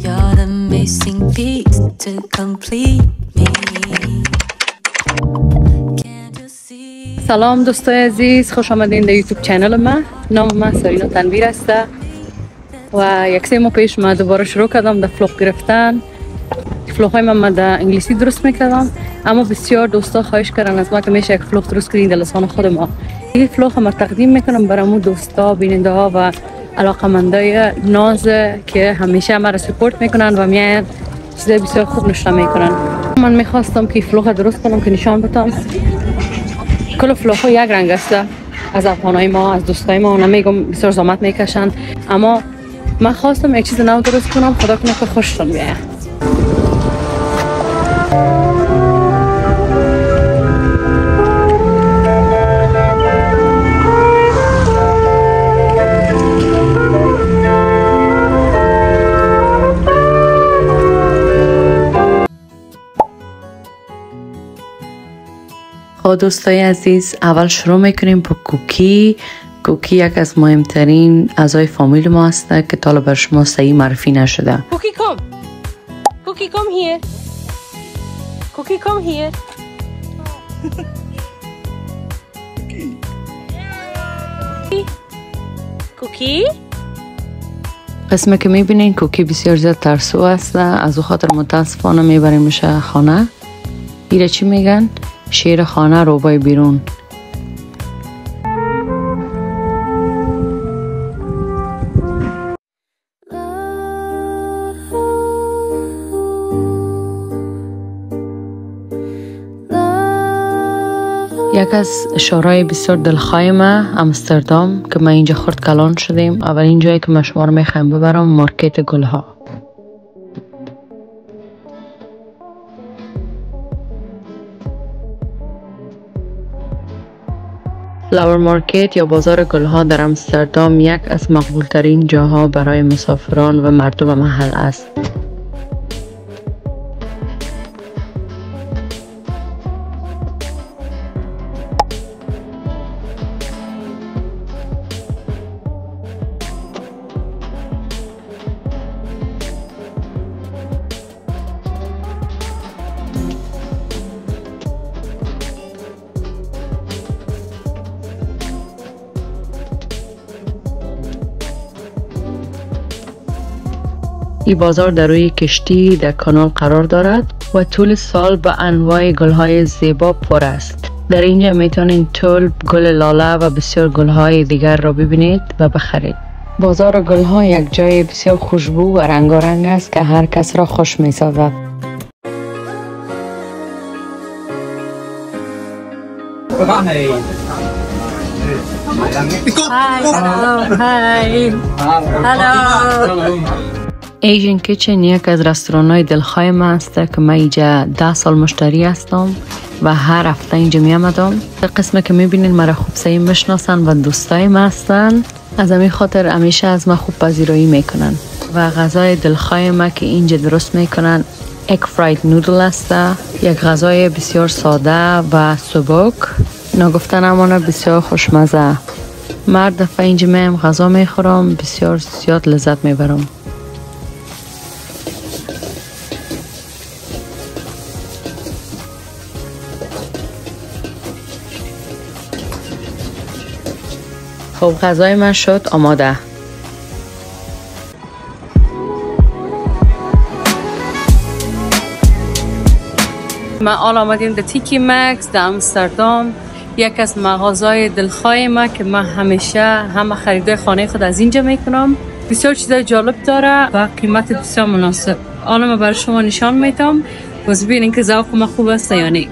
You're the missing piece to complete me. سلام دوستای عزیز، خوش آمدین در یوتیوب چینل من. نام من سارینا تنویر است و یک سه ماه پیش من دوباره شروع کردم در فلوق گرفتن. فلوق های من در انگلیسی درست میکردم، اما بسیار دوستا خواهش کردن از ما که میشه یک فلوق درست کنید در لسان خود ما. این فلوق ما تقدیم میکنم برامون دوستا، بیننده ها و علاقمندای ناز که همیشه ما را سپورت میکنن و میاین چیزای بسیار خوب نشون میکنن. من میخواستم که فلوق درست کنم که نشان بدم. کل فلوق ها یک رنگ است. از افغانای ما، از دوستای ما، نمیگم بسیار زحمت میکشن، اما من خواستم یک چیز نو درست کنم. خدا کنه که خوشتون بیاد. دوستای عزیز، اول شروع میکنیم با کوکی. کوکی یک از مهمترین اعضای فامیل ما است که تا حالا بر شما صحیح معرفی نشده. کوکی کام. کوکی کام هیر. کوکی کام هیر. کوکی. قسمه که میبینین کوکی بسیار زیاد ترسو است، از او خاطر متاسفانه میبریمش خانه. ایره چی میگن؟ شیر خانه روبای بیرون. یک از شهرهای بسیار دلخواه ما امستردام که ما اینجا خرد کلان شدیم. اولین جایی که ما شما رو میخوایم ببرم مارکت گلها. فلاور مارکت یا بازار گلها در امستردام یک از مقبول ترین جاها برای مسافران و مردم محل است. این بازار در روی کشتی در کانال قرار دارد و طول سال به انواع گل‌های زیبا پر است. در اینجا میتونید تول، گل لاله و بسیار گل‌های دیگر را ببینید و بخرید. بازار گل‌ها یک جای بسیار خوشبو و رنگارنگ است که هر کس را خوش می‌سازد. ایژن کیچن یک از رستوران‌های دلخواه من است که من اینجا 10 سال مشتری هستم و هر هفته اینجا می آمدم. در قسمت که میبینید مرا خوب صحیح میشناسن و دوستای من هستن، از همین خاطر همیشه از من خوب پذیرایی میکنن. و غذای دلخواه من که اینجا درست میکنن اگ فراید نودل است، یک غذای بسیار ساده و سبک، نگفتن امانه بسیار خوشمزه. من دفعه اینجا میم غذا میخورم، بسیار زیاد لذت میبرم. خب غذای من شد آماده. ما آمدیم در تیکی مکس در امستردام، یک از مغازهای دلخواه ما که من همیشه همه خریدای خانه خود از اینجا میکنم. بسیار چیزای جالب داره و قیمت بسیار مناسب. حالا من برای شما نشان میدم، باز ببینین که ذوق ما خوب است یا نه.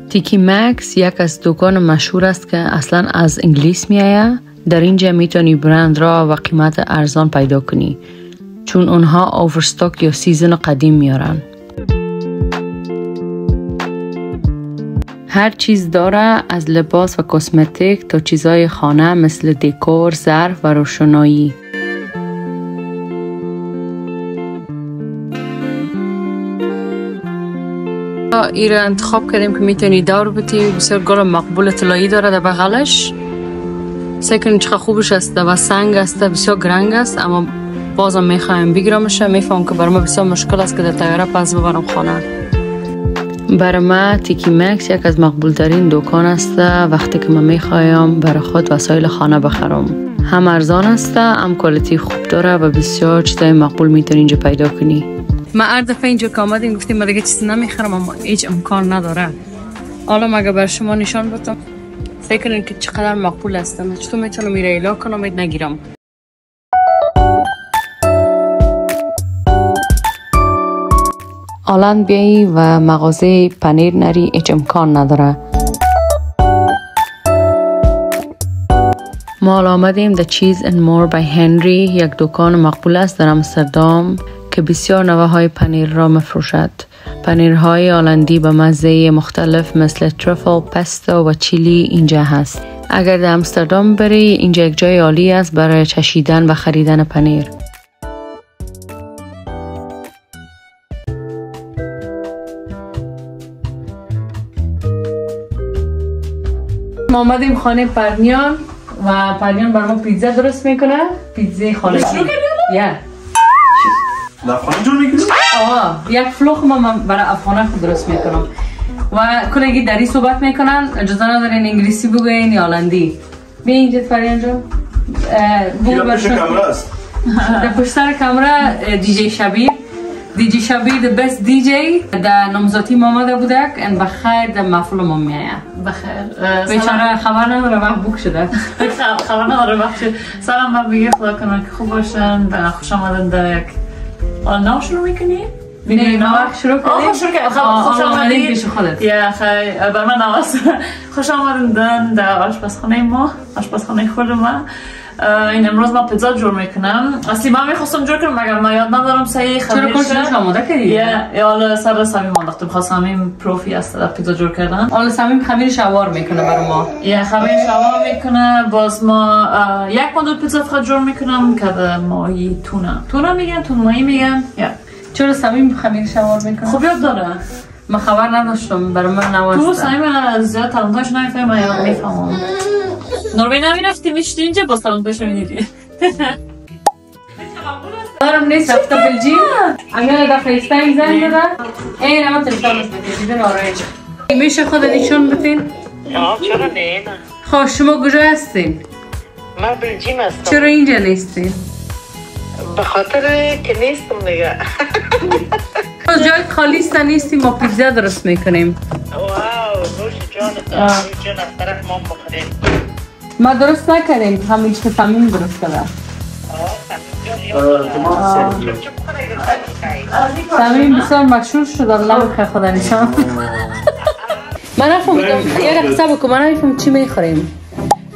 تیکی مکس یک از دکان مشهور است که اصلا از انگلیس می آید. در اینجا میتونی برند را و قیمت ارزان پیدا کنی، چون اونها اوورستاک یا سیزن قدیم میارن. هر چیز داره، از لباس و کسمتیک تا چیزای خانه مثل دکور، ظرف و روشنایی. این را انتخاب کردیم که میتونی دور بتی. بسیار گل مقبول طلایی داره در بغلش. سیکنی چقدر خوبش است و سنگ است، بسیار گرنگ است، اما بازم میخوایم بگیرمش. میفهم که برای ما بسیار مشکل است که در تیاره پس ببرم خانه. برای ما تیکی مکس یک از مقبول ترین دکان است وقتی که من میخوایم برای خود وسایل خانه بخرم. هم ارزان است، هم کوالیتی خوب داره و بسیار چیزای مقبول میتونی اینجا پیدا کنی. ما هر دفعه اینجا که آمدیم گفتیم ما دیگه چیزی نمیخرم، اما هیچ امکان نداره. حالا مگه بر شما نشان بدم فکر کنین که چقدر مقبول است. من چطور میتونم میره ایلا کنم نگیرم. الان بیایی و مغازه پنیر نری هیچ امکان نداره. ما آمدیم در چیز and more by Henry، یک دکان مقبول است در آمستردام که بسیار نوع های پنیر را مفروشد. پنیرهای هلندی به مزه مختلف مثل ترفل، پستو و چیلی اینجا هست. اگر در آمستردام بری اینجا یک جای عالی است برای چشیدن و خریدن پنیر. ما آمدیم خانه پرنیان و پرنیان برای ما پیتزا درست میکنه. پیتزا خانگی. یا افغان جور میکنی؟ یک فلوخ ما برای افغانه خود درست میکنم و کلگی دری صحبت میکنن. اجازه ندارین انگلیسی بگوین یا هلندی. بیا اینجا پرنیان جان. یا پشت کامره است. در پشت سر کامره دیجی شبیر. دیجی شبیر the best DJ در نامزاتی ما آمده بودک and بخیر در محفل ما میایه. بخیر. بیچاره خبر نداره وقت بوک شده. خبر نداره وقت شد. سلام من بگیر خدا کنه که خوب باشن و خوش آمدن در یک نام شروع میکنی؟ نه نام شروع کنیم؟ شروع کنیم. خوش آمدین پیش خودت. یا خیلی بر من نواست. خوش آمدن در آشپزخانه ما، آشپزخانه خود ما. این امروز ما پیتزا جور میکنم. اصلی من میخواستم جور کنم مگر من یاد ندارم صحیح خبرش. چرا کارش آماده کردی؟ یا حالا سر صمیم انداختم. خواستم صمیم پروفی است در پیتزا جور کردن. حالا صمیم خمیر شوار میکنه برای ما. یا خمیر شوار میکنه. باز ما یک مدل پیتزا فقط جور میکنم که به ماهی تونه میگن، تون ماهی میگن. یا چرا صمیم خمیر شوار میکنه؟ خوب یاد داره. من خبر نداشتم، برای من نواسته. تو صمیم زیاد تلنتاش نمیفهمم، من یاد میفهمم. نروژ نمیرفتی میشتی اینجا با تلنتاش میدیدی. دارم نیست رفته بلژیم. اگر در فیستایم زنگ داده این همه تلفن است دیدن آرایش. میشه خود نشون بدین؟ چرا نه؟ خب شما کجا هستین؟ من بلژیم هستم. چرا اینجا نیستین؟ به خاطر که نیستم دیگه. باز جای خالی است نیستیم، ما پیتزا درست میکنیم. واو نوش جان از طرف ما بخوریم. ما درست نکنیم، همین که صمیم درست کرده. صمیم بسیار مشهور شد، الله بخیر خدا نشان. من نفهمیدم یه رقصه بکن، من نفهمیدم چی میخوریم.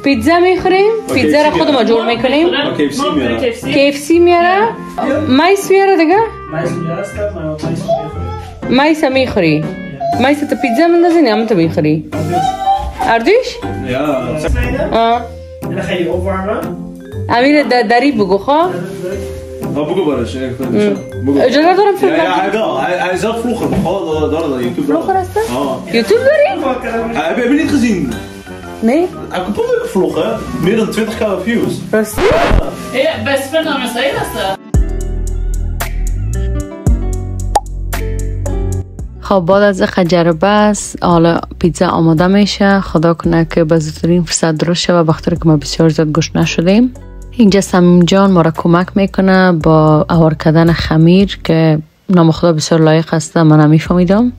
پیتزا میخوریم؟ پیتزا را خود ما جور میکنیم؟ KFC میاره؟ مایس میاره دیگه؟ مایس میخوری؟ مایس تا پیتزا مندازی نه تو میخوری؟ اردوش؟ امیر دری بگو خواه؟ بگو برش اجازه دارم فیلم hij is zelf vlogger, daar YouTube. Vlogger is dat? YouTube dori? Heb je niet gezien? Nee. Hij heeft kapot leuke vloggen, meer dan 20k views. Rustig. best friend aan Mercedes است. خب بعد از تجربه است حالا پیتزا آماده میشه. خدا کنه که به زودترین فرصت درست شه و بخاطر که ما بسیار زیاد گوش نشدیم. اینجا صمیم جان ما را کمک میکنه با اوار کردن خمیر که نام خدا بسیار لایق است. من نمیفهمیدم.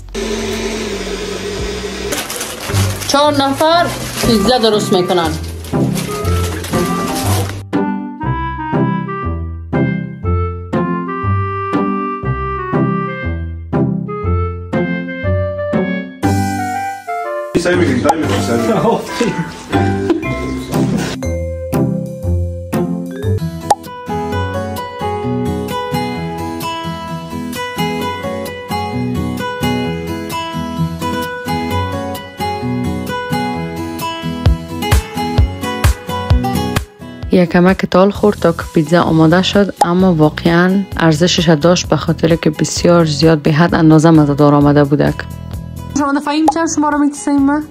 4 نفر پیتزا درست میکنن. یک کمک تال خورد تا که پیتزا آماده شد، اما واقعا ارزشش داشت به خاطر که بسیار زیاد به حد اندازه مزه‌دار آمده بودک. شما دفعیم چند شما رو میتونیم؟ 8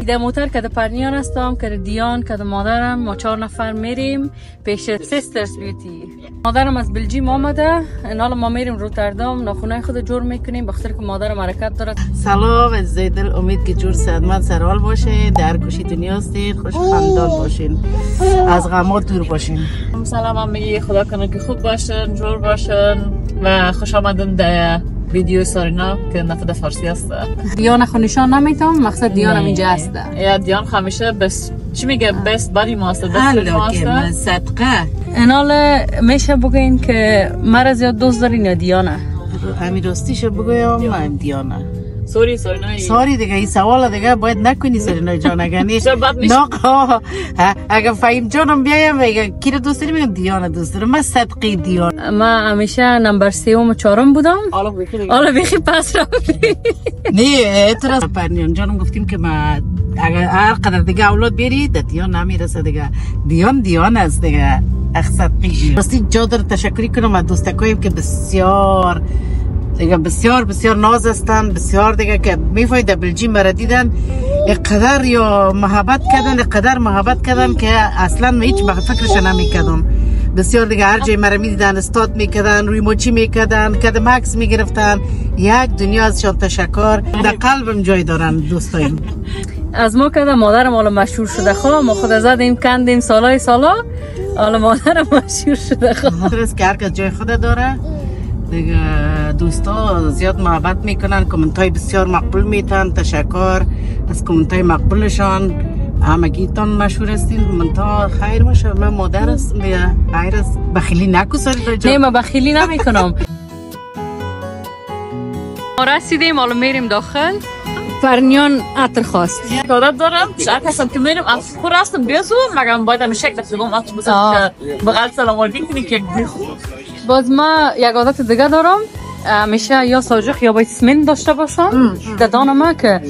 در موتر که در پرنیان هستم که دیان که مادرم ما 4 نفر میریم پیش سیسترز بیوتی. مادرم از بلژیم آمده، حالا ما میریم روتردام ناخونای خود جور میکنیم بخاطر که مادرم حرکت داره. سلام از زیدل، امید که جور صحتمند سرحال باشین، در کشی دنیا هستید، خوش خندان باشین، از غمات دور باشین. سلام هم میگی خدا کنه که خوب باشن، جور باشن و خوش آمدن در ویدیو سارینا که نفت فارسی هست. دیان خو نشان نمیتونم، مقصد دیانم اینجا هسته. یا دیان همیشه بس چی میگه بس بادی ماست، بس که صدقه. انال میشه بگین که مرا زیاد دوست دارین یا دیانه؟ همین راستیشو بگویم من دیانه. سوری دیگه این سوال دیگه باید نکنی سرینای جان. اگر نیست ناقا اگر فهیم جانم بیایم اگر کی رو دوست داری میگم دیانه دوست دارم. من صدقی دیانه. ما همیشه نمبر 3 و 4 بودم. حالا بیخی پس رفتی. نه اعتراض پرنیان جانم گفتیم که ما اگر هر قدر دیگه اولاد بیارید دیان نمیرسه دیگه. دیان است دیگه. صدقی راستی جا داره تشکری کنم از دوستکایم که بسیار دیگه بسیار ناز هستن، بسیار دیگه که میفاید در بلژیم مرا دیدن اقدر یا محبت کردن که اصلا هیچ فکرش نمیکردم. بسیار دیگه هر جای مرا میدیدن استاد میکردن، روی موچی میکردن، کدم عکس میگرفتن. یک دنیا ازشان تشکر، در قلبم جای دارن دوستایم. از ما که مادرم حالا مشهور شده خواه ما خود زدیم کندیم سالا حالا مادرم مشهور شده خواه. درست که هر کس جای خود داره دیگه. دوستا زیاد محبت میکنن، کامنت های بسیار مقبول میتن. تشکر از کامنت های مقبولشان. همگیتان مشهور هستین. من تا خیر باشه. من مادر هستم دیگه. خیر است. بخیلی نکو ساری نه من بخیلی نمیکنم. ما رسیدیم حالا میریم داخل. پرنیان عطر خواست. عادت دارم شاید هستم که میرم از خور هستم بیازم مگم باید همیشه یک دفعه عطر بزنم که بغل سلام علیکم کنی که باز ما یک عادت دیگه دارم، همیشه یا ساجق یا باید سمن داشته باشم در دانم که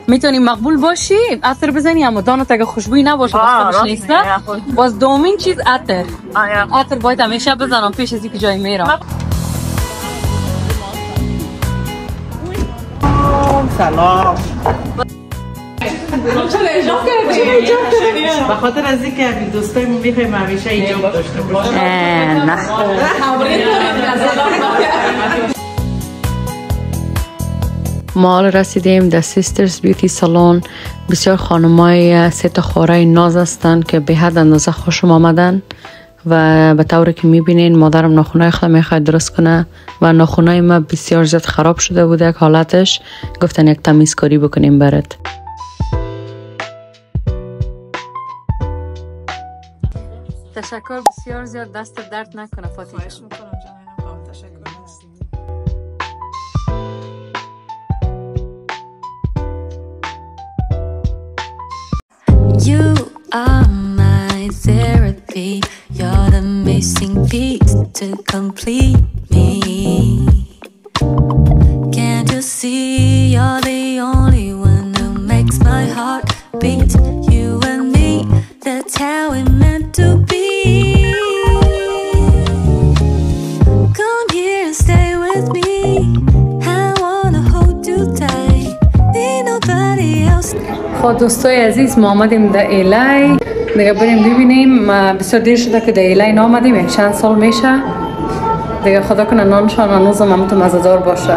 میتونی مقبول باشی عطر بزنی اما دانت اگه خوشبوی نباشه بخورش نیست. باز دومین چیز عطر باید همیشه بزنم پیش از اینکه جای میرم. سلام. به خاطر از اینکه دوستای ما میخوایم همیشه ایجاب داشته باشیم. نه ما حالا رسیدیم در سیسترز بیوتی سالن. بسیار خانمای 3 تا خواره ناز هستند که به حد اندازه خوشم آمدن و به طوری که میبینین مادرم ناخونای خود میخواد درست کنه و ناخونای ما بسیار زیاد خراب شده بوده حالتش. گفتن یک تمیزکاری بکنیم برات. تشکر بسیار زیاد، دست درد نکنه فاطمه. خواهش میکنم جانم. تشکر. You are my therapy. You're the missing piece to complete me. Can't you see you're the only one who makes my heart beat? You and me, that's how it meant to be. Come here and stay with me. I wanna hold you tight. Need nobody else. خب دوستای عزیز ما آمدیم در ایلی دیگه بریم ببینیم. بسیار دیر شده که در ایلی نامدیم، یک چند سال میشه دیگه. خدا کنه نانشان هنوزم هم تو مزه‌دار باشه.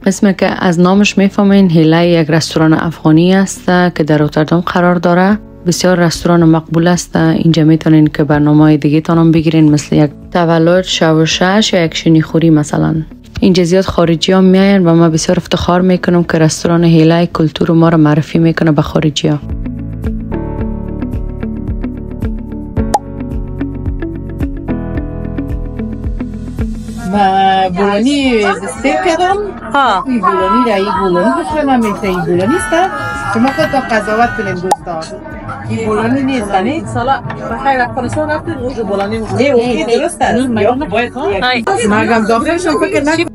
اسم که از نامش میفهمین ایلی یک رستوران افغانی است که در روتردام قرار داره. بسیار رستوران مقبول است. اینجا میتونین که برنامه‌های دیگه تانم بگیرین مثل یک تولد، شب و شش یا یک شینی خوری مثلا. اینجا زیاد خارجی ها میاین و ما بسیار افتخار میکنم که رستوران هیلای کلتور ما رو معرفی میکنه به خارجی ها. ما بولانی استیک کردم. این بولانی را این بولانی بخورم میشه. این بولانی است. شما خود با قضاوت کنیم دوستا. این بولانی نیست نه؟ سالا بخیر افغانستان رفتید اونجا بولانی نه اوکی درست است. مگم داخلشون فکر نکنم.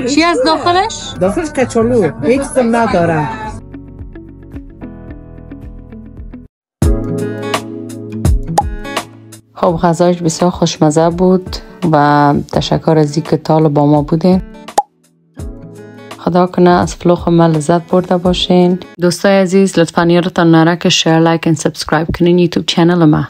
چی از داخلش؟ داخلش کچالو هیچ سم نداره. خب غذایش بسیار خوشمزه بود و تشکر از اینکه تا با ما بودین. خدا کنه از فلوخ ما لذت برده باشین. دوستای عزیز لطفاً یادتان نره که شیر، لایک و سابسکرایب کنین یوتیوب چنل ما.